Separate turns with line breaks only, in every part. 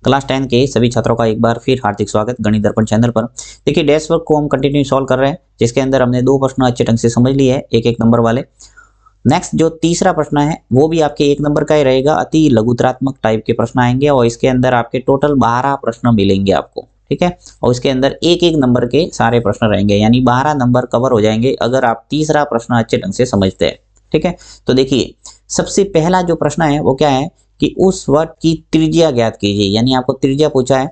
Class 10 के सभी छात्रों का एक बार फिर हार्दिक स्वागत गणित दर्पण चैनल पर। देखिए डैश वर्क को हम कंटिन्यू सॉल्व कर रहे हैं, जिसके अंदर हमने दो प्रश्न अच्छे ढंग से समझ लिए हैं, एक एक नंबर वाले। नेक्स्ट जो तीसरा प्रश्न है वो भी आपके एक नंबर का ही रहेगा, अति लघुत्रात्मक टाइप के प्रश्न आएंगे और इसके अंदर आपके टोटल 12 प्रश्न मिलेंगे आपको, ठीक है। और इसके अंदर एक एक नंबर के सारे प्रश्न रहेंगे, यानी 12 नंबर कवर हो जाएंगे अगर आप तीसरा प्रश्न अच्छे ढंग से समझते हैं, ठीक है। तो देखिए सबसे पहला जो प्रश्न है वो क्या है कि उस वर्ग की त्रिज्या ज्ञात कीजिए, यानी आपको त्रिज्या पूछा है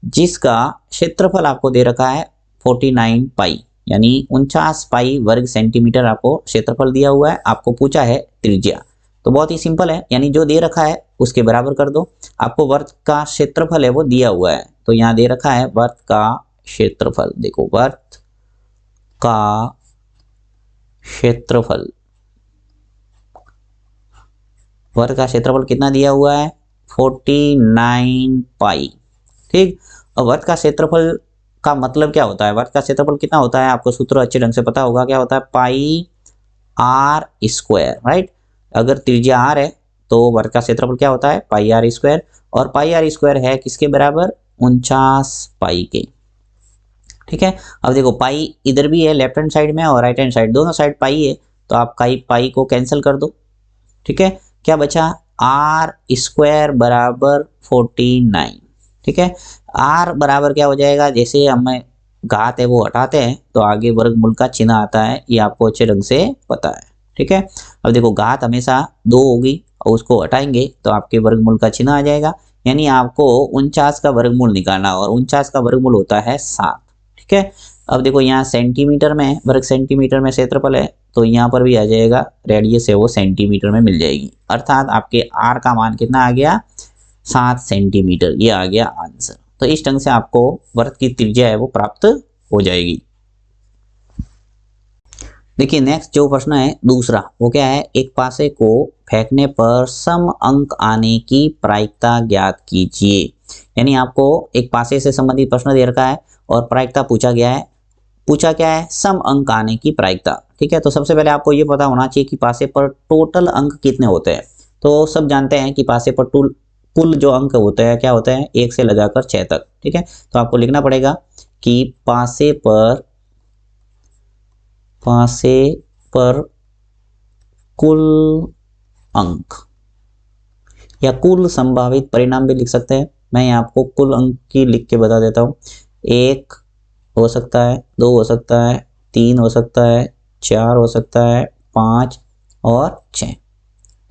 जिसका क्षेत्रफल आपको दे रखा है 49 पाई, यानी 49 पाई वर्ग सेंटीमीटर आपको क्षेत्रफल दिया हुआ है, आपको पूछा है त्रिज्या। तो बहुत ही सिंपल है, यानी जो दे रखा है उसके बराबर कर दो। आपको वर्ग का क्षेत्रफल है वो दिया हुआ है, तो यहाँ दे रखा है वर्ग का क्षेत्रफल। देखो वर्ग का क्षेत्रफल, वर्ग का क्षेत्रफल कितना दिया हुआ है 49 पाई, ठीक। अब वर्ग का क्षेत्रफल का मतलब क्या होता है, वर्ग का क्षेत्रफल कितना होता है आपको सूत्र अच्छे ढंग से पता होगा, क्या होता है पाई आर स्क्वायर, राइट। अगर त्रिज्या आर है तो वर्ग का क्षेत्रफल क्या होता है पाई आर स्क्वायर, और पाई आर स्क्वायर है किसके बराबर 49 पाई के, ठीक है। अब देखो पाई इधर भी है लेफ्ट हैंड साइड में और राइट हैंड साइड, दोनों साइड पाई है, तो आप पाई को कैंसिल कर दो, ठीक है। क्या बचा आर स्क्वायर बराबर 49, ठीक है। आर बराबर क्या हो जाएगा, जैसे हमें घात है वो हटाते हैं तो आगे वर्गमूल का चिन्ह आता है, ये आपको अच्छे ढंग से पता है, ठीक है। अब देखो घात हमेशा 2 होगी और उसको हटाएंगे तो आपके वर्गमूल का चिन्ह आ जाएगा, यानी आपको 49 का वर्गमूल निकालना, और 49 का वर्गमूल होता है 7, ठीक है। अब देखो यहाँ सेंटीमीटर में, वर्ग सेंटीमीटर में क्षेत्रफल है, तो यहाँ पर भी आ जाएगा रेडियस है वो सेंटीमीटर में मिल जाएगी, अर्थात आपके आर का मान कितना आ गया 7 सेंटीमीटर, ये आ गया आंसर। तो इस ढंग से आपको वर्ग की त्रिज्या है वो प्राप्त हो जाएगी। देखिए नेक्स्ट जो प्रश्न है दूसरा वो क्या है, एक पासे को फेंकने पर सम अंक आने की प्रायिकता ज्ञात कीजिए, यानी आपको एक पासे से संबंधित प्रश्न दे रखा है और प्रायिकता पूछा गया है, पूछा क्या है सम अंक आने की प्रायिकता, ठीक है। तो सबसे पहले आपको ये पता होना चाहिए कि पासे पर टोटल अंक कितने होते हैं। तो सब जानते हैं कि पासे पर कुल जो अंक होते हैं क्या होते हैं 1 से लगाकर 6 तक, ठीक है। तो आपको लिखना पड़ेगा कि पासे पर कुल अंक या कुल संभावित परिणाम भी लिख सकते हैं। मैं आपको कुल अंक की लिख के बता देता हूँ, 1 हो सकता है, 2 हो सकता है, 3 हो सकता है, 4 हो सकता है, 5 और 6,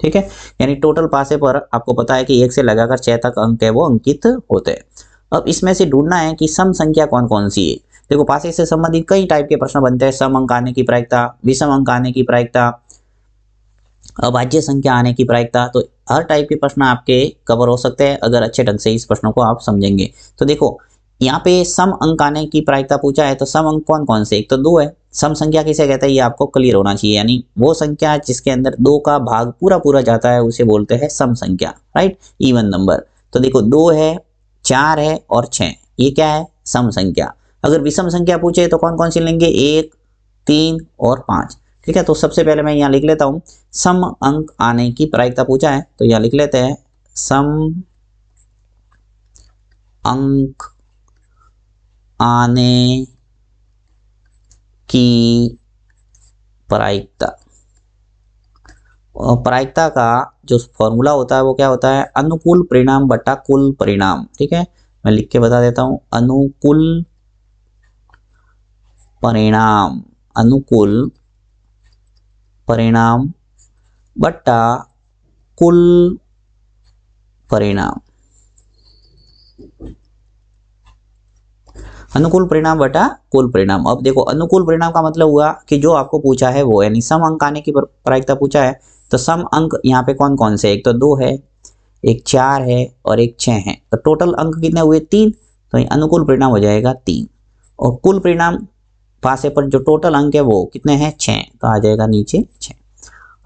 ठीक है। यानी टोटल पासे पर आपको पता है कि 1 से लगाकर 6 तक अंक है वो अंकित होते हैं। अब इसमें से ढूंढना है कि सम संख्या कौन कौन सी है। देखो पासे से संबंधित कई टाइप के प्रश्न बनते हैं, सम अंक आने की प्रायिकता, विषम अंक आने की प्रायिकता, अभाज्य संख्या आने की प्रायिकता, तो हर टाइप के प्रश्न आपके कवर हो सकते हैं अगर अच्छे ढंग से इस प्रश्नों को आप समझेंगे। तो देखो यहाँ पे सम अंक आने की प्रायिकता पूछा है, तो सम अंक कौन कौन से, एक तो 2 है। सम संख्या किसे कहते हैं ये आपको क्लियर होना चाहिए, यानी वो संख्या जिसके अंदर 2 का भाग पूरा पूरा जाता है उसे बोलते हैं सम संख्या, राइट, इवन नंबर। तो देखो 2 है, 4 है और 6, ये क्या है सम संख्या। अगर विषम संख्या पूछे तो कौन कौन सी लेंगे, 1, 3 और 5, ठीक है। तो सबसे पहले मैं यहाँ लिख लेता हूँ सम अंक आने की प्रायिकता पूछा है, तो यहाँ लिख लेते हैं सम अंक आने की प्रायिकता। और प्रायिकता का जो फॉर्मूला होता है वो क्या होता है, अनुकूल परिणाम बटा कुल परिणाम, ठीक है। मैं लिख के बता देता हूं, अनुकूल परिणाम बटा कुल परिणाम, अनुकूल परिणाम बटा कुल परिणाम। अब देखो अनुकूल परिणाम का मतलब हुआ कि जो आपको पूछा है वो, यानी सम अंक आने की प्रायिकता पूछा है, तो सम अंक यहाँ पे कौन कौन से, एक तो 2 है, एक 4 है और एक 6 है, तो टोटल अंक कितने हुए 3, तो अनुकूल परिणाम हो जाएगा 3। और कुल परिणाम पासे पर जो टोटल अंक है वो कितने हैं 6, तो आ जाएगा नीचे 6।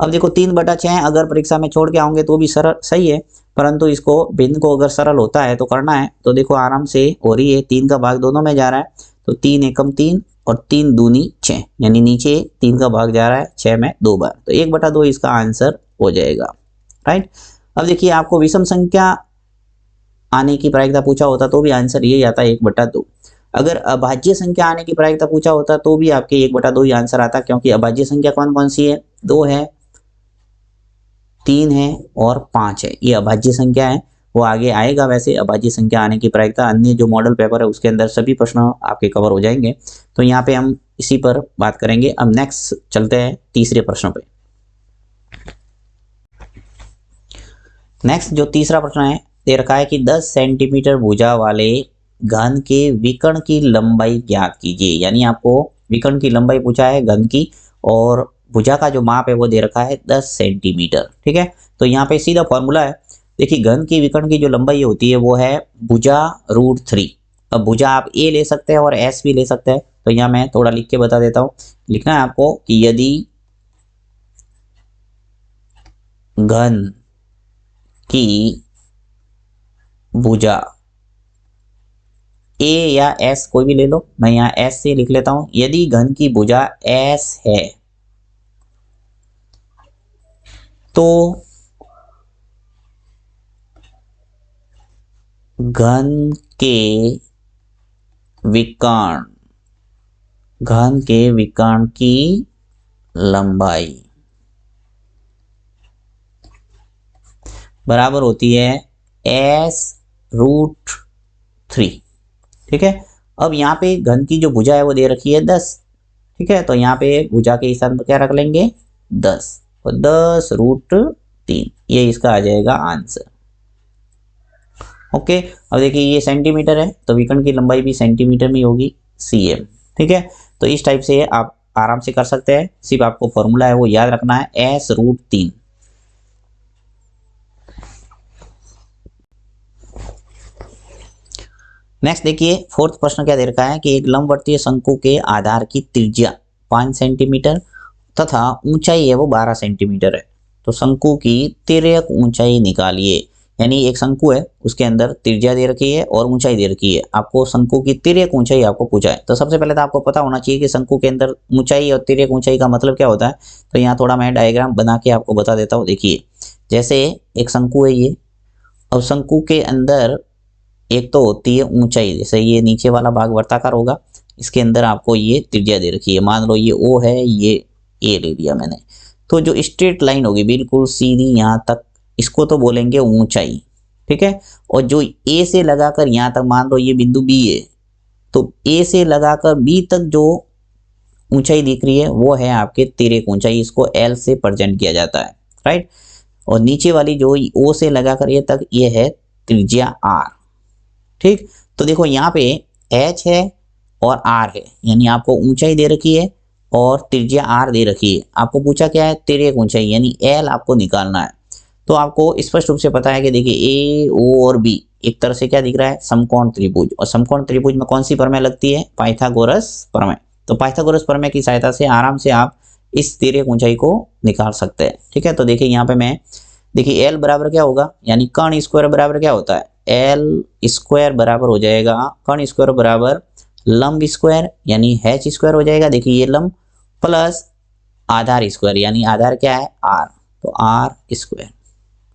अब देखो 3/6 अगर परीक्षा में छोड़ के आओगे तो भी सरल सही है, परंतु इसको भिन्न को अगर सरल होता है तो करना है, तो देखो आराम से हो रही है, 3 का भाग दोनों में जा रहा है, तो 3 एकम 3 और 3 दूनी 6, यानी नीचे 3 का भाग जा रहा है 6 में 2 बार, तो 1/2 इसका आंसर हो जाएगा, राइट। अब देखिए आपको विषम संख्या आने की प्रायिकता पूछा होता तो भी आंसर यही आता 1/2। अगर अभाज्य संख्या आने की प्रायिकता पूछा होता तो भी आपके 1/2 ही आंसर आता, क्योंकि अभाज्य संख्या कौन कौन सी है, 2 है, 3 है और 5 है। ये अभाज्य संख्या है, वो आगे आएगा। वैसे अभाज्य संख्या आने की प्रायिकता अन्य जो मॉडल पेपर है उसके अंदर सभी प्रश्न आपके कवर हो जाएंगे, तो यहाँ पे हम इसी पर बात करेंगे। अब नेक्स्ट चलते हैं तीसरे प्रश्न पे। नेक्स्ट जो तीसरा प्रश्न है, दे रखा है कि 10 सेंटीमीटर भुजा वाले घन के विकर्ण की लंबाई ज्ञात कीजिए। यानी आपको विकर्ण की लंबाई पूछा है घन की, और भुजा का जो माप है वो दे रखा है 10 सेंटीमीटर। ठीक है, तो यहाँ पे सीधा फॉर्मूला है। देखिए घन की विकर्ण की जो लंबाई होती है वो है भुजा √3। अब भुजा आप ए ले सकते हैं और एस भी ले सकते हैं, तो यहाँ मैं थोड़ा लिख के बता देता हूँ। लिखना है आपको कि यदि घन की भुजा ए या एस कोई भी ले लो, मैं यहाँ एस से लिख लेता हूं। यदि घन की भुजा एस है तो घन के विकर्ण की लंबाई बराबर होती है s√3। ठीक है, अब यहाँ पे घन की जो भुजा है वो दे रखी है 10। ठीक है, तो यहाँ पे भुजा के स्थान पर क्या रख लेंगे 10, तो 10√3 ये इसका आ जाएगा आंसर। ओके, अब देखिए ये सेंटीमीटर है तो विकर्ण की लंबाई भी सेंटीमीटर में होगी, cm। ठीक है, तो इस टाइप से आप आराम से कर सकते हैं, सिर्फ आपको फॉर्मूला है वो याद रखना है s√3। नेक्स्ट देखिए फोर्थ प्रश्न क्या दे रखा है कि एक लंबवर्तीय शंकु के आधार की त्रिज्या 5 सेंटीमीटर तथा ऊंचाई है वो 12 सेंटीमीटर है, तो शंकु की तिर्यक ऊंचाई निकालिए। यानी एक शंकु है उसके अंदर त्रिज्या दे रखी है और ऊंचाई दे रखी है, आपको शंकु की तिर्यक ऊंचाई आपको पूछा है। तो सबसे पहले तो आपको पता होना चाहिए कि शंकु के अंदर ऊंचाई और तिर्यक ऊंचाई का मतलब क्या होता है। तो यहाँ थोड़ा मैं डायग्राम बना के आपको बता देता हूँ। देखिए जैसे एक शंकु है ये, अब शंकु के अंदर एक तो होती है ऊंचाई, जैसे ये नीचे वाला भाग वर्ताकार होगा, इसके अंदर आपको ये त्रिज्या दे रखी है, मान लो ये O है, ये A ले लिया मैंने। तो जो स्ट्रेट लाइन होगी बिल्कुल सीधी यहाँ तक, इसको तो बोलेंगे ऊंचाई। ठीक है, और जो A से लगाकर यहाँ तक, मान लो ये बिंदु B है, तो A से लगाकर B तक जो ऊंचाई दिख रही है वो है आपके तिर्यक ऊंचाई, इसको L से प्रेजेंट किया जाता है। राइट, और नीचे वाली जो O से लगाकर ये तक, ये है त्रिज्या R। ठीक, तो देखो यहाँ पे h है और r है, यानी आपको ऊंचाई दे रखी है और त्रिज्या r दे रखी है। आपको पूछा क्या है, तिर्यक ऊंचाई यानी l आपको निकालना है। तो आपको स्पष्ट रूप से पता है कि देखिए a, o और b एक तरह से क्या दिख रहा है, समकोण त्रिभुज, और समकोण त्रिभुज में कौन सी प्रमेय लगती है, पाइथागोरस प्रमेय। तो पाइथागोरस प्रमेय की सहायता से आराम से आप इस तिर्यक ऊंचाई को निकाल सकते हैं। ठीक है, तो देखिए यहाँ पे मैं, देखिए l बराबर क्या होगा, यानी कर्ण स्क्वायर बराबर क्या होता है, l स्क्वायर बराबर हो जाएगा कर्ण स्क्वायर बराबर लंब स्क्वायर यानी h स्क्वायर हो जाएगा। देखिए ये लंब प्लस आधार स्क्वायर, यानी आधार क्या है r, तो r स्क्वायर।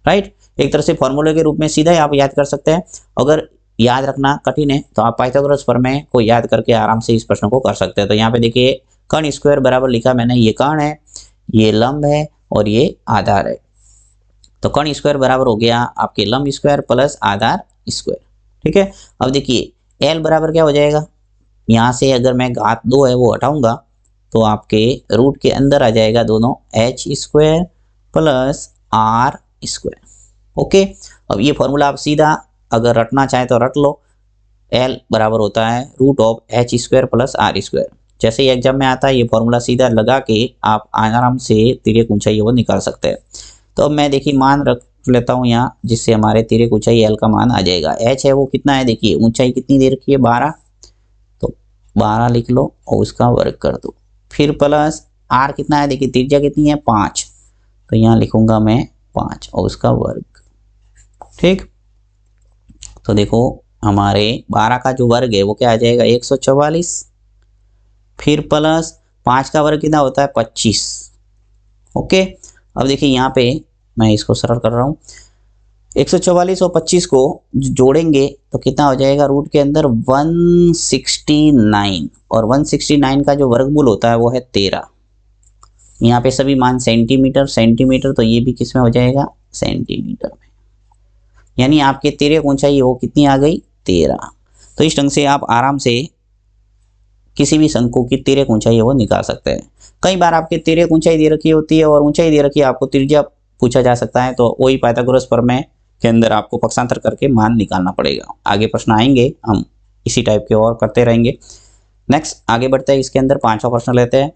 राइट, एक तरह से फॉर्मूले के रूप में सीधा ही आप याद कर सकते हैं। अगर याद रखना कठिन है तो आप पाइथागोरस प्रमेय को याद करके आराम से इस प्रश्न को कर सकते हैं। तो यहाँ पे देखिए कर्ण स्क्वायर बराबर लिखा मैंने, ये कर्ण है, ये लंब है और ये आधार है। तो कर्ण स्क्वायर बराबर हो गया आपके लंब स्क्वायर प्लस आधार स्क्वायर। ठीक है, अब देखिए l बराबर क्या हो जाएगा, यहाँ से अगर मैं घात 2 है वो हटाऊंगा तो आपके रूट के अंदर आ जाएगा दोनों, h square plus r square. Okay, अब ये फॉर्मूला आप सीधा अगर रटना चाहें तो रट लो, l बराबर होता है √h square plus r square. जैसे ही एग्जाम में आता है ये फॉर्मूला सीधा लगा के आप आराम से तिर्यक ऊंचाई वो निकाल सकते हैं। तो अब मैं देखिए मान रख लेता हूँ यहाँ, जिससे हमारे तिर्यक ऊंचाई l का मान आ जाएगा। h है वो कितना है, देखिए ऊंचाई कितनी दे रखी है 12, तो 12 लिख लो और उसका वर्ग कर दो, फिर प्लस r कितना है, देखिए त्रिज्या कितनी है 5, तो यहाँ लिखूंगा मैं 5 और उसका वर्ग। ठीक, तो देखो हमारे 12 का जो वर्ग है वो क्या आ जाएगा 144, फिर प्लस 5 का वर्ग कितना होता है 25। ओके, अब देखिए यहाँ पे मैं इसको सरल कर रहा हूँ, 144 और 25 को जोड़ेंगे तो कितना हो जाएगा, रूट के अंदर 169, और 169 का जो वर्गमूल होता है वो है 13। यहाँ पे सभी मान सेंटीमीटर सेंटीमीटर, तो ये भी किस में हो जाएगा, सेंटीमीटर में। यानी आपके तिर्यक ऊंचाई वो कितनी आ गई, 13। तो इस ढंग से आप आराम से किसी भी शंकु की तिर्यक ऊंचाई है वो निकाल सकते हैं। कई बार आपके तिर्यक ऊंचाई दे रखी होती है और ऊंचाई दे रखी है, आपको त्रिज्या पूछा जा सकता है, तो वही पाइथागोरस प्रमेय के अंदर आपको पक्षांतर करके मान निकालना पड़ेगा। आगे प्रश्न आएंगे, हम इसी टाइप के और करते रहेंगे। नेक्स्ट आगे बढ़ते हैं, इसके अंदर 5वां प्रश्न लेते हैं।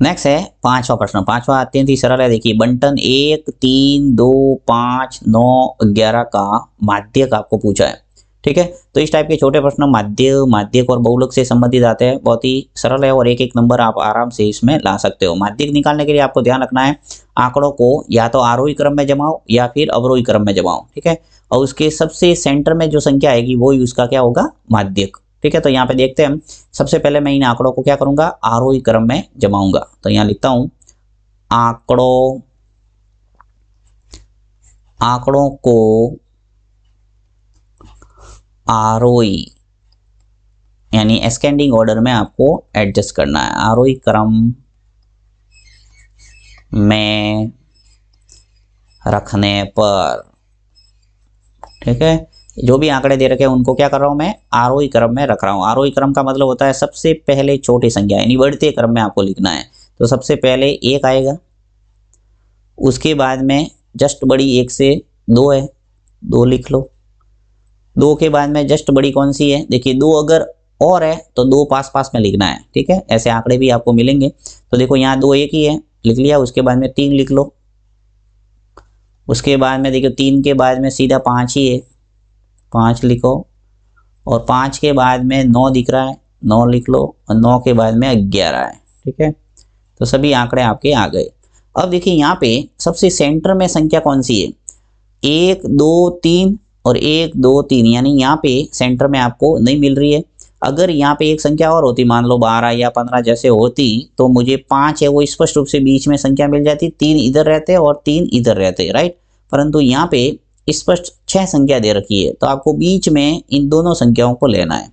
नेक्स्ट है 5वां प्रश्न। 5वां अत्यंत ही सरल है, देखिए बंटन 1, 3, 2, 5, 9, 11 का माध्यक आपको पूछा है। ठीक है, तो इस टाइप के छोटे प्रश्न माध्यक और बहुलक से संबंधित आते हैं, बहुत ही सरल है और एक एक नंबर आप आराम से इसमें ला सकते हो। माध्यक निकालने के लिए आपको ध्यान रखना है, आंकड़ों को या तो आरोही क्रम में जमाओ या फिर अवरोही क्रम में जमाओ। ठीक है, और उसके सबसे सेंटर में जो संख्या आएगी वो ही उसका क्या होगा, माध्यक। ठीक है, तो यहाँ पे देखते हैं हम। सबसे पहले मैं इन आंकड़ों को क्या करूंगा, आरोही क्रम में जमाऊंगा। तो यहाँ लिखता हूं, आंकड़ों को आरोही यानी एस्केंडिंग ऑर्डर में आपको एडजस्ट करना है, आरोही क्रम में रखने पर। ठीक है, जो भी आंकड़े दे रखे हैं उनको क्या कर रहा हूं मैं, आरोही क्रम में रख रहा हूं। आरोही क्रम का मतलब होता है सबसे पहले छोटी संख्या, यानी बढ़ते क्रम में आपको लिखना है। तो सबसे पहले 1 आएगा, उसके बाद में जस्ट बड़ी 1 से 2 है, 2 लिख लो। 2 के बाद में जस्ट बड़ी कौन सी है, देखिए 2 अगर और है तो 2 पास पास में लिखना है। ठीक है, ऐसे आंकड़े भी आपको मिलेंगे। तो देखो यहाँ 2 एक ही है, लिख लिया। उसके बाद में 3 लिख लो। उसके बाद में देखिए 3 के बाद में सीधा 5 ही है, 5 लिखो। और 5 के बाद में 9 दिख रहा है, 9 लिख लो। और 9 के बाद में 11 है। ठीक है, तो सभी आंकड़े आपके आ गए। अब देखिए यहाँ पे सबसे सेंटर में संख्या कौन सी है, 1, 2, 3 और 1, 2, 3, यानी यहाँ पे सेंटर में आपको नहीं मिल रही है। अगर यहाँ पे एक संख्या और होती, मान लो 12 या 15 जैसे होती, तो मुझे 5 है वो स्पष्ट रूप से बीच में संख्या मिल जाती, 3 इधर रहते और 3 इधर रहते, राइट। परंतु यहाँ पे स्पष्ट 6 संख्या दे रखी है, तो आपको बीच में इन दोनों संख्याओं को लेना है।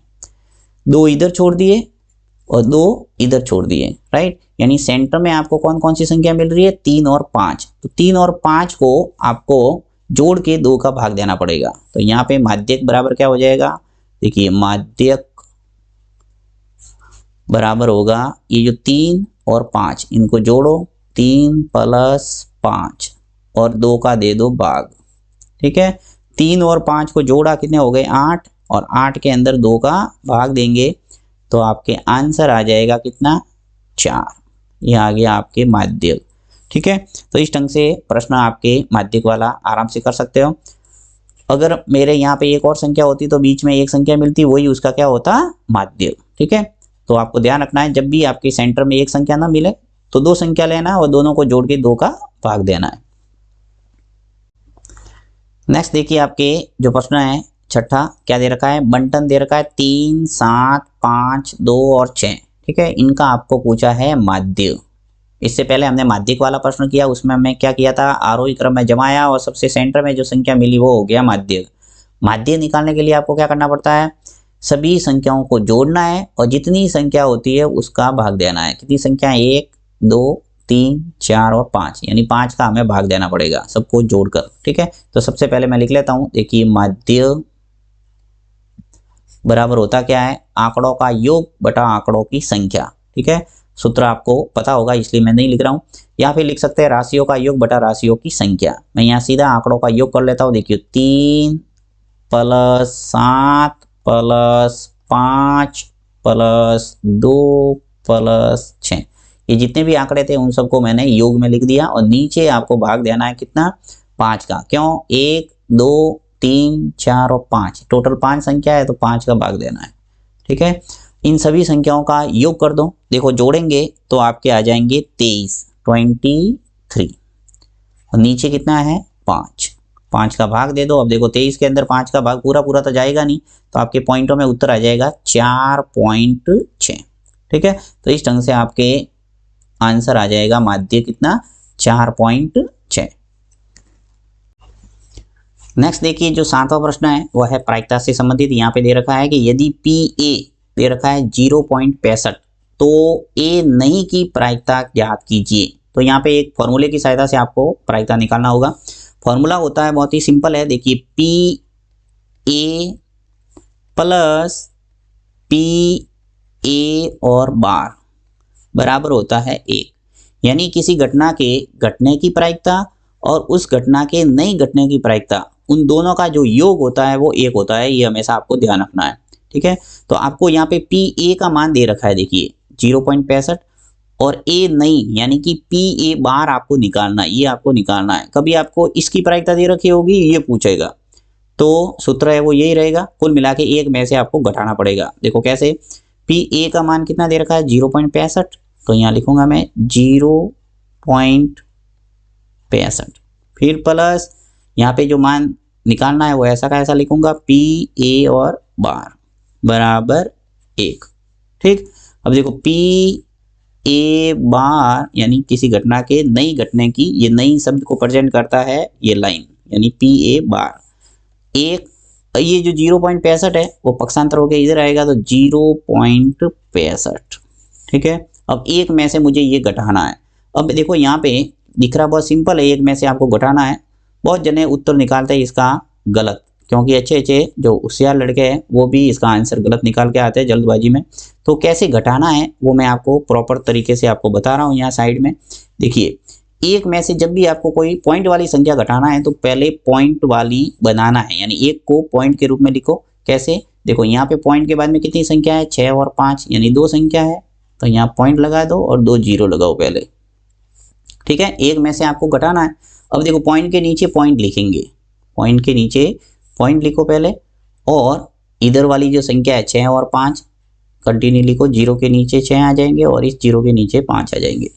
2 इधर छोड़ दिए और 2 इधर छोड़ दिए, राइट। यानी सेंटर में आपको कौन कौन सी संख्या मिल रही है, 3 और 5। तो 3 और 5 को आपको जोड़ के 2 का भाग देना पड़ेगा। तो यहाँ पे माध्यक बराबर क्या हो जाएगा, देखिए माध्यक बराबर होगा, ये जो 3 और 5 इनको जोड़ो, 3 + 5 और 2 का दे दो भाग। ठीक है, 3 और 5 को जोड़ा, कितने हो गए, 8, और 8 के अंदर 2 का भाग देंगे तो आपके आंसर आ जाएगा कितना, 4। ये आ गया आपके माध्यक। ठीक है, तो इस ढंग से प्रश्न आपके माध्यक वाला आराम से कर सकते हो। अगर मेरे यहाँ पे एक और संख्या होती तो बीच में एक संख्या मिलती, वही उसका क्या होता, माध्यक। ठीक है, तो आपको ध्यान रखना है, जब भी आपके सेंटर में एक संख्या ना मिले तो 2 संख्या लेना है और दोनों को जोड़ के 2 का भाग देना है। नेक्स्ट देखिए आपके जो प्रश्न है छठा, क्या दे रखा है, बंटन दे रखा है 3, 7, 5, 2 और 6। ठीक है, इनका आपको पूछा है माध्यक। इससे पहले हमने माध्यक वाला प्रश्न किया, उसमें हमने क्या किया था, आरोही क्रम में जमाया और सबसे सेंटर में जो संख्या मिली वो हो गया माध्यक। माध्यक निकालने के लिए आपको क्या करना पड़ता है, सभी संख्याओं को जोड़ना है और जितनी संख्या होती है उसका भाग देना है। कितनी संख्या, 1, 2, 3, 4 और 5, यानी 5 का हमें भाग देना पड़ेगा सबको जोड़कर। ठीक है, तो सबसे पहले मैं लिख लेता हूँ, देखिए माध्यक बराबर होता क्या है, आंकड़ों का योग बटा आंकड़ों की संख्या। ठीक है, सूत्र आपको पता होगा इसलिए मैं नहीं लिख रहा हूँ। या फिर लिख सकते हैं राशियों का योग बटा राशियों की संख्या। मैं यहाँ सीधा आंकड़ों का योग कर लेता हूँ। देखिए 3 + 7 + 5 + 2 + 6, ये जितने भी आंकड़े थे उन सबको मैंने योग में लिख दिया और नीचे आपको भाग देना है कितना, 5 का। क्यों, 1, 2, 3, 4 और 5, टोटल 5 संख्या है तो 5 का भाग देना है। ठीक है, इन सभी संख्याओं का योग कर दो। देखो जोड़ेंगे तो आपके आ जाएंगे 23 और नीचे कितना है, 5 का भाग दे दो। अब देखो 23 के अंदर 5 का भाग पूरा पूरा तो जाएगा नहीं, तो आपके पॉइंटों में उत्तर आ जाएगा 4.6। ठीक है, तो इस ढंग से आपके आंसर आ जाएगा माध्यक कितना, 4.6। नेक्स्ट देखिए जो 7वां प्रश्न है वो है प्रायिकता से संबंधित। यहाँ पे दे रखा है कि यदि PA दे रखा है 0.65 तो A नहीं की प्रायिकता ज्ञात कीजिए। तो यहाँ पे एक फॉर्मूले की सहायता से आपको प्रायिकता निकालना होगा। फॉर्मूला होता है बहुत ही सिंपल है, देखिए PA प्लस PA और बार बराबर होता है 1, यानी किसी घटना के घटने की प्रायिकता और उस घटना के नहीं घटने की प्रायिकता, उन दोनों का जो योग होता है वो 1 होता है। ये हमेशा आपको ध्यान रखना है, ठीक है। तो आपको यहाँ पे PA का मान दे रखा है, देखिए 0.65 और A नहीं यानी कि PA बार आपको निकालना है, ये आपको निकालना है। कभी आपको इसकी प्रायिकता दे रखी होगी ये पूछेगा, तो सूत्र है वो यही रहेगा, कुल मिला के 1 में से आपको घटाना पड़ेगा। देखो कैसे, PA का मान कितना दे रखा है 0.65, तो यहाँ लिखूंगा मैं 0.65, फिर प्लस यहाँ पे जो मान निकालना है वो ऐसा का ऐसा लिखूंगा PA और बार बराबर 1, ठीक। अब देखो PA बार यानी किसी घटना के नहीं घटने की, ये नई शब्द को प्रेजेंट करता है ये लाइन, यानी PA बार 1। ये जो 0.65 है वो पक्षांतर होकर इधर आएगा तो 0.65, ठीक है। अब 1 में से मुझे ये घटाना है। अब देखो यहाँ पे दिख रहा बहुत सिंपल है, 1 में से आपको घटाना है। बहुत जने उत्तर निकालते हैं इसका गलत, क्योंकि अच्छे अच्छे जो होशियार लड़के हैं वो भी इसका आंसर गलत निकाल के आते हैं जल्दबाजी में। तो कैसे घटाना है वो मैं आपको प्रॉपर तरीके से आपको बता रहा हूँ। यहाँ साइड में देखिए, 1 में से जब भी आपको कोई पॉइंट वाली संख्या घटाना है तो पहले पॉइंट वाली बनाना है, यानी 1 को पॉइंट के रूप में लिखो। कैसे, देखो यहाँ पे पॉइंट के बाद में कितनी संख्या है 6 और 5, यानी 2 संख्या है, तो यहाँ पॉइंट लगा दो और 2 जीरो लगाओ पहले, ठीक है। 1 में से आपको घटाना है। अब देखो पॉइंट के नीचे पॉइंट लिखेंगे, पॉइंट के नीचे पॉइंट लिखो पहले, और इधर वाली जो संख्या है 6 और 5 कंटिन्यू लिखो, 0 के नीचे 6 आ जाएंगे और इस 0 के नीचे 5 आ जाएंगे,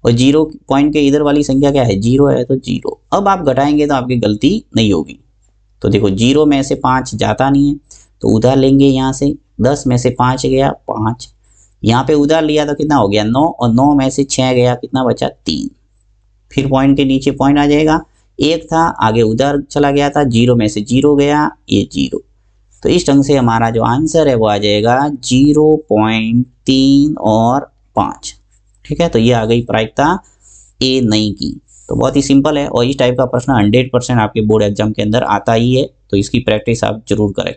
और 0 पॉइंट के इधर वाली संख्या क्या है 0 है तो 0। अब आप घटाएंगे तो आपकी गलती नहीं होगी। तो देखो 0 में से 5 जाता नहीं है तो उधार लेंगे यहाँ से, 10 में से 5 गया 5, यहाँ पे उधार लिया तो कितना हो गया 9, और 9 में से 6 गया कितना बचा 3। फिर पॉइंट के नीचे पॉइंट आ जाएगा, 1 था आगे उधार चला गया था, 0 में से 0 गया ये 0। तो इस ढंग से हमारा जो आंसर है वो आ जाएगा 0.3 और 5, ठीक है। तो ये आ गई प्रायिकता A नहीं की। तो बहुत ही सिंपल है और इस टाइप का प्रश्न 100% आपके बोर्ड एग्जाम के अंदर आता ही है, तो इसकी प्रैक्टिस आप जरूर करें।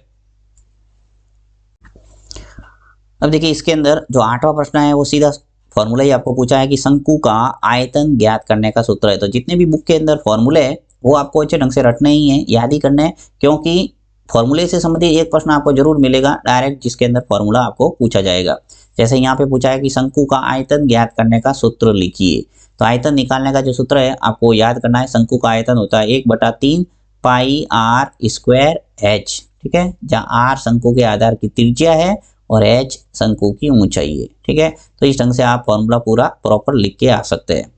अब देखिए इसके अंदर जो 8वां प्रश्न है वो सीधा फॉर्मूला ही आपको पूछा है कि शंकु का आयतन ज्ञात करने का सूत्र है। तो जितने भी बुक के अंदर फॉर्मूले है वो आपको अच्छे ढंग से रटने ही है, याद ही करने हैं, क्योंकि फॉर्मूले से संबंधित एक प्रश्न आपको जरूर मिलेगा डायरेक्ट जिसके अंदर फॉर्मूला आपको पूछा जाएगा। जैसे यहाँ पे पूछा है कि शंकु का आयतन ज्ञात करने का सूत्र लिखिए। तो आयतन निकालने का जो सूत्र है आपको याद करना है, शंकु का आयतन होता है 1/3 पाई r स्क्वायर h, ठीक है, जहाँ r शंकु के आधार की त्रिज्या है और h शंकु की ऊंचाई है, ठीक है। तो इस ढंग से आप फॉर्मूला पूरा प्रॉपर लिख के आ सकते हैं।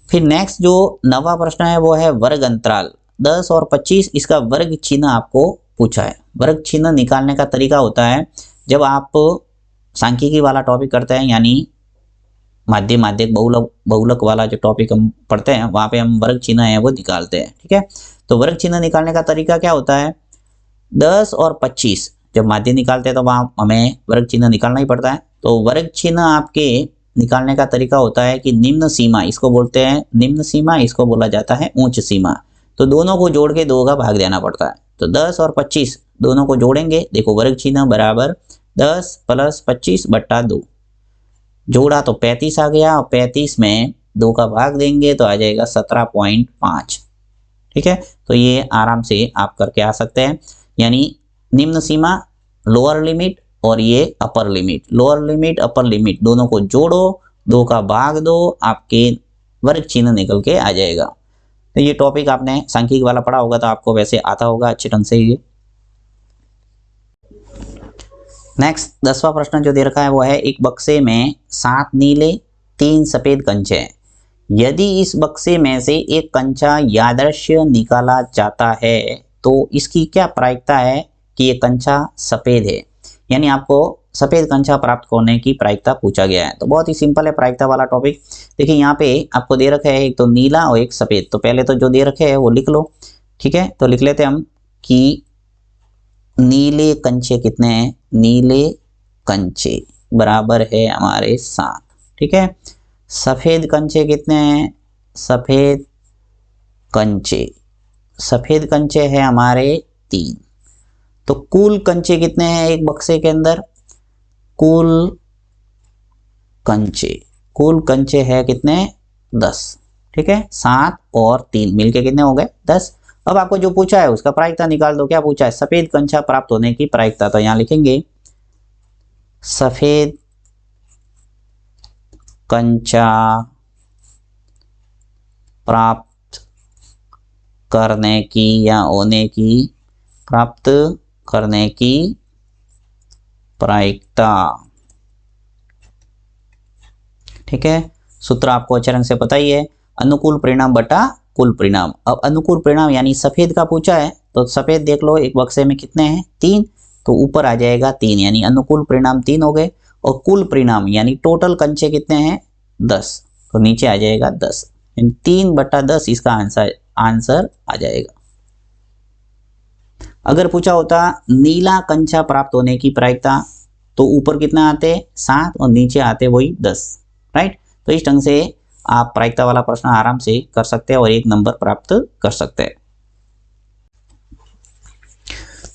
फिर नेक्स्ट जो 9वां प्रश्न है वो है वर्ग अंतराल 10 और 25, इसका वर्ग चिन्ह आपको पूछा है। वर्ग चिन्ह निकालने का तरीका होता है, जब आप सांख्यिकी वाला टॉपिक करते हैं यानी माध्यम माध्यक बहुलक वाला जो टॉपिक हम पढ़ते हैं वहाँ पे हम वर्ग चिन्ह है वो निकालते हैं, ठीक है। तो वर्ग चिन्ह निकालने का तरीका क्या होता है, 10 और 25 जब माध्य निकालते हैं तो वहाँ हमें वर्ग चिन्ह निकालना ही पड़ता है। तो वर्ग चिन्ह आपके निकालने का तरीका होता है कि निम्न सीमा, इसको बोलते हैं निम्न सीमा, इसको बोला जाता है उच्च सीमा। तो दोनों को जोड़ के 2 का भाग देना पड़ता है। तो 10 और 25 दोनों को जोड़ेंगे, देखो वर्ग चिन्ह बराबर 10 + 25/2, जोड़ा तो 35 आ गया, और 35 में 2 का भाग देंगे तो आ जाएगा 17.5, ठीक है। तो ये आराम से आप करके आ सकते हैं, यानी निम्न सीमा लोअर लिमिट और ये upper limit, lower limit upper limit दोनों को जोड़ो, 2 का भाग दो, आपके वर्ग चिन्ह निकल के आ जाएगा। तो ये टॉपिक आपने सांख्यिकी वाला पढ़ा होगा तो आपको वैसे आता होगा अच्छे ढंग से ये। नेक्स्ट 10वां प्रश्न जो दे रखा है वो है, एक बक्से में 7 नीले 3 सफेद कंचे हैं। यदि इस बक्से में से एक कंचा यादृश्य निकाला जाता है तो इसकी क्या प्रायिकता है कि ये कंचा सफेद है, यानी आपको सफेद कंचा प्राप्त करने की प्रायिकता पूछा गया है। तो बहुत ही सिंपल है प्रायिकता वाला टॉपिक। देखिए यहाँ पे आपको दे रखा है एक तो नीला और एक सफेद, तो पहले तो जो दे रखे है वो लिख लो, ठीक है। तो लिख लेते हैं हम कि नीले कंचे कितने हैं, नीले कंचे बराबर है हमारे 7, ठीक है। सफेद कंचे कितने हैं, सफेद कंचे हैं हमारे 3। तो कुल कंचे कितने हैं एक बक्से के अंदर, कुल कंचे है कितने, 10, ठीक है। 7 और 3 मिलके कितने हो गए, 10। अब आपको जो पूछा है उसका प्रायिकता निकाल दो। क्या पूछा है, सफेद कंचा प्राप्त होने की प्रायिकता। तो यहां लिखेंगे सफेद कंचा प्राप्त करने की या होने की, प्राप्त करने की प्रायिकता, ठीक है। सूत्र आपको अच्छे रंग से पता ही है, अनुकूल परिणाम बटा कुल परिणाम। अब अनुकूल परिणाम यानी सफेद का पूछा है, तो सफेद देख लो एक बक्से में कितने हैं, 3, तो ऊपर आ जाएगा 3, यानी अनुकूल परिणाम 3 हो गए। और कुल परिणाम यानी टोटल कंचे कितने हैं, 10, तो नीचे आ जाएगा 10, 3/10 इसका आंसर आ जाएगा। अगर पूछा होता नीला कंचा प्राप्त होने की प्रायिकता, तो ऊपर कितना आते 7 और नीचे आते वही 10, राइट। तो इस ढंग से आप प्रायिकता वाला प्रश्न आराम से कर सकते हैं और 1 नंबर प्राप्त कर सकते हैं।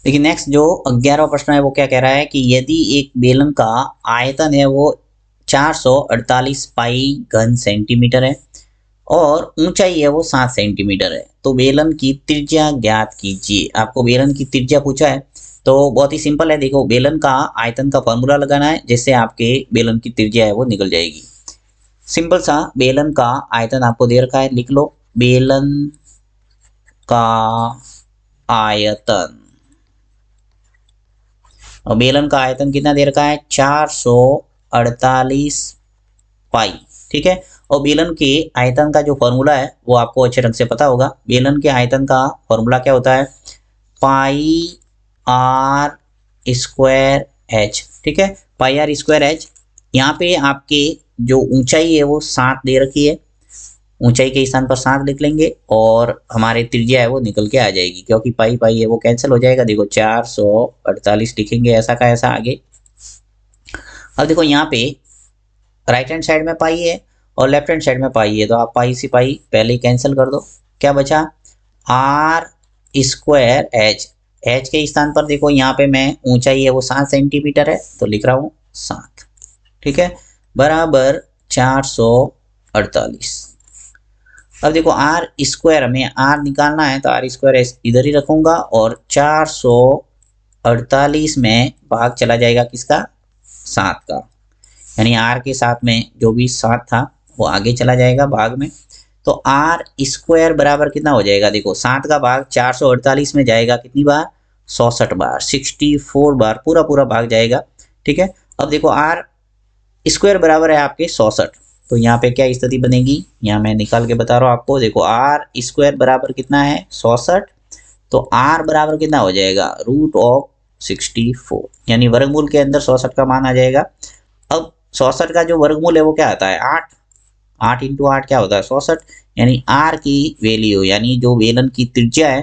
देखिए नेक्स्ट जो 11वां प्रश्न है वो क्या कह रहा है कि यदि एक बेलन का आयतन है वो 448 पाई घन सेंटीमीटर है और ऊंचाई है वो 7 सेंटीमीटर है, तो बेलन की त्रिज्या ज्ञात कीजिए। आपको बेलन की त्रिज्या पूछा है, तो बहुत ही सिंपल है। देखो बेलन का आयतन का फॉर्मूला लगाना है, जिससे आपके बेलन की त्रिज्या है वो निकल जाएगी। सिंपल सा, बेलन का आयतन आपको दे रखा है, लिख लो बेलन का आयतन। और बेलन का आयतन कितना दे रखा है, 448 पाई, ठीक है। और बेलन के आयतन का जो फॉर्मूला है वो आपको अच्छे ढंग से पता होगा। बेलन के आयतन का फॉर्मूला क्या होता है, पाई आर स्क्वायर एच, ठीक है, पाई आर स्क्वायर एच। यहाँ पे आपके जो ऊंचाई है वो 7 दे रखी है, ऊंचाई के स्थान पर 7 लिख लेंगे और हमारे त्रिज्या है वो निकल के आ जाएगी, क्योंकि पाई पाई है वो कैंसिल हो जाएगा। देखो 448 लिखेंगे ऐसा का ऐसा आगे। अब देखो यहाँ पे राइट हैंड साइड में पाई है और लेफ्ट हैंड साइड में पाई है, तो आप पाई से पाई पहले ही कैंसिल कर दो। क्या बचा, आर स्क्वायर एच, एच के स्थान पर देखो यहाँ पे मैं ऊंचाई है वो 7 सेंटीमीटर है, तो लिख रहा हूँ 7, ठीक है, बराबर 448। अब देखो आर स्क्वायर, हमें आर निकालना है, तो आर स्क्वायर इधर ही रखूंगा और 448 में भाग चला जाएगा किसका, 7 का, यानी आर के साथ में जो भी 7 था वो आगे चला जाएगा भाग में। तो आर स्क्वायर बराबर कितना हो जाएगा, देखो 7 का भाग 448 में जाएगा कितनी बार, 64 बार, 64 बार पूरा पूरा भाग जाएगा, ठीक है। अब देखो आर स्क्वायर बराबर है आपके 64, तो यहाँ पे क्या स्थिति बनेगी, यहाँ मैं निकाल के बता रहा हूँ आपको। देखो आर स्क्वायर बराबर कितना है 64, तो आर बराबर कितना हो जाएगा, √64, यानी वर्गमूल के अंदर 64 का मान आ जाएगा। अब 64 का जो वर्गमूल है वो क्या आता है, 8, 8 × 8 क्या होता है 64, यानी आर की वैल्यू यानी जो बेलन की त्रिज्या है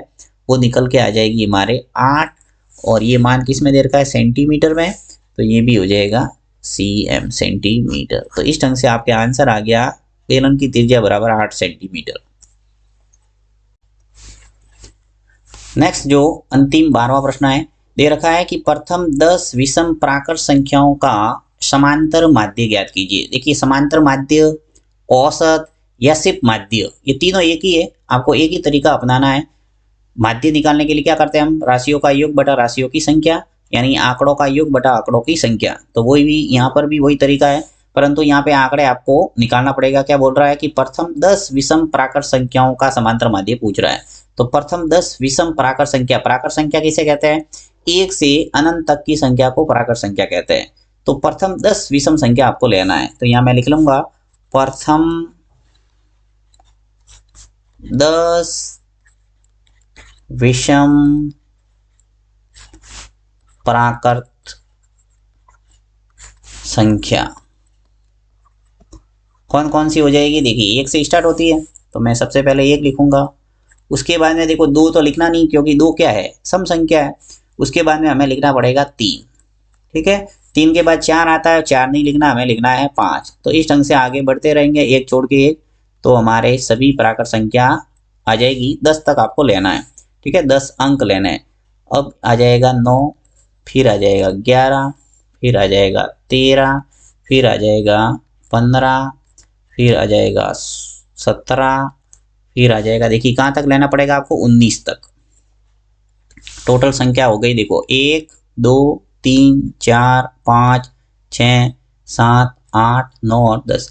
वो निकल के आ जाएगी हमारे 8, और ये मान किस में दे रखा है, सेंटीमीटर में, तो ये भी हो जाएगा cm, सेंटीमीटर। तो इस ढंग से आपके आंसर आ गया बेलन की त्रिज्या बराबर 8 सेंटीमीटर। नेक्स्ट जो अंतिम 12वां प्रश्न है, दे रखा है कि प्रथम 10 विषम प्राकृत संख्याओं का समांतर माध्य ज्ञात कीजिए। देखिए समांतर माध्य, औसत या सिर्फ माध्य, ये तीनों एक ही है, आपको एक ही तरीका अपनाना है। माध्य निकालने के लिए क्या करते हैं हम, राशियों का योग बटा राशियों की संख्या, यानी आंकड़ों का योग बटा आंकड़ों की संख्या। तो वही भी यहाँ पर भी वही तरीका है, परंतु यहाँ पे आंकड़े आपको निकालना पड़ेगा। क्या बोल रहा है कि प्रथम 10 विषम प्राकृत संख्याओं का समांतर माध्य पूछ रहा है। तो प्रथम 10 विषम प्राकृत संख्या किसे कहते हैं, 1 से अनंत तक की संख्या को प्राकृत संख्या कहते हैं। तो प्रथम 10 विषम संख्या आपको लेना है, तो यहाँ मैं लिख लूंगा प्रथम 10 विषम प्राकृत संख्या कौन कौन सी हो जाएगी। देखिए 1 से स्टार्ट होती है, तो मैं सबसे पहले 1 लिखूंगा, उसके बाद में देखो 2 तो लिखना नहीं, क्योंकि 2 क्या है, सम संख्या है। उसके बाद में हमें लिखना पड़ेगा 3, ठीक है। 3 के बाद 4 आता है, 4 नहीं लिखना, हमें लिखना है 5। तो इस ढंग से आगे बढ़ते रहेंगे, एक छोड़ के एक, तो हमारे सभी प्राकृत संख्या आ जाएगी 10 तक आपको लेना है, ठीक है। 10 अंक लेने हैं। अब आ जाएगा 9, फिर आ जाएगा 11, फिर आ जाएगा 13, फिर आ जाएगा 15, फिर आ जाएगा 17, फिर आ जाएगा, देखिए कहाँ तक लेना पड़ेगा आपको, 19 तक। टोटल संख्या हो गई देखो 1 2 3 4 5 6 7 8 9 और 10।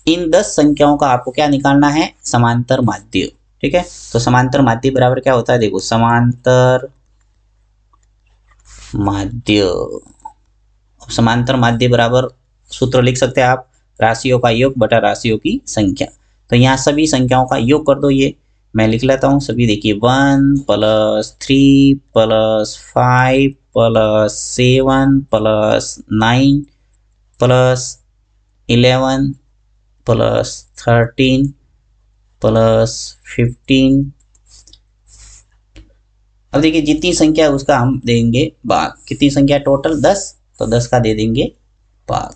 इन 10 संख्याओं का आपको क्या निकालना है, समांतर माध्य, ठीक है। तो समांतर माध्य बराबर क्या होता है, देखो समांतर माध्य। समांतर माध्य बराबर सूत्र लिख सकते हैं आप, राशियों का योग बटा राशियों की संख्या। तो यहाँ सभी संख्याओं का योग कर दो, ये मैं लिख लेता हूँ सभी। देखिए 1 + 3 + 5 + 7 + 9 + 11 + 13 + 15। अब देखिए जितनी संख्या है उसका हम देंगे भाग। कितनी संख्या टोटल, 10, तो 10 का दे देंगे भाग।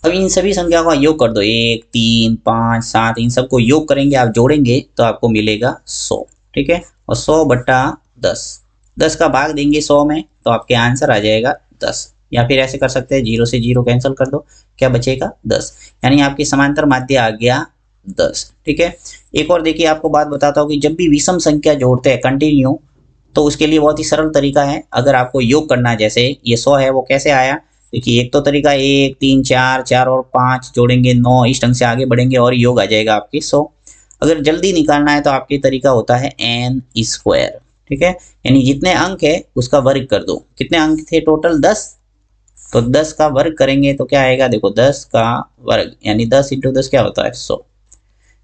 अब इन सभी संख्या का योग कर दो, 1 3 5 7, इन सबको योग करेंगे, आप जोड़ेंगे तो आपको मिलेगा 100, ठीक है। और 100 बटा 10, 10 का भाग देंगे 100 में, तो आपके आंसर आ जाएगा 10। या फिर ऐसे कर सकते हैं, 0 से 0 कैंसिल कर दो, क्या बचेगा 10, यानी आपकी समांतर माध्य आ गया 10, ठीक है। एक और देखिए आपको बात बताता हूँ कि जब भी विषम संख्या जोड़ते हैं कंटिन्यू, तो उसके लिए बहुत ही सरल तरीका है। अगर आपको योग करना है, जैसे ये 100 है, वो कैसे आया, देखिए एक तो तरीका 1 3 4 4 और 5 जोड़ेंगे 9, इस ढंग से आगे बढ़ेंगे और योग आ जाएगा आपके 100। अगर जल्दी निकालना है तो आपके तरीका होता है n², ठीक है। यानी जितने अंक है उसका वर्ग कर दो। कितने अंक थे टोटल, 10, तो 10 का वर्ग करेंगे तो क्या आएगा, देखो 10 का वर्ग यानी 10 × 10 क्या होता है, 100।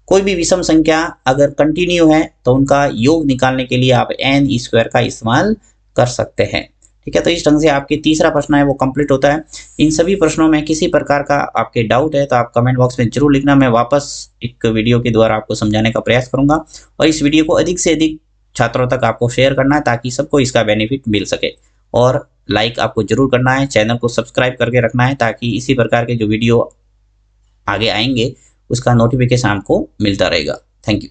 कोई भी विषम संख्या अगर कंटिन्यू है तो उनका योग निकालने के लिए आप n² का इस्तेमाल कर सकते हैं, ठीक है। तो इस ढंग से आपके तीसरा प्रश्न है वो कंप्लीट होता है। इन सभी प्रश्नों में किसी प्रकार का आपके डाउट है तो आप कमेंट बॉक्स में जरूर लिखना, मैं वापस एक वीडियो के द्वारा आपको समझाने का प्रयास करूंगा। और इस वीडियो को अधिक से अधिक छात्रों तक आपको शेयर करना है ताकि सबको इसका बेनिफिट मिल सके। और लाइक आपको जरूर करना है, चैनल को सब्सक्राइब करके रखना है ताकि इसी प्रकार के जो वीडियो आगे आएंगे उसका नोटिफिकेशन आपको मिलता रहेगा। Thank you.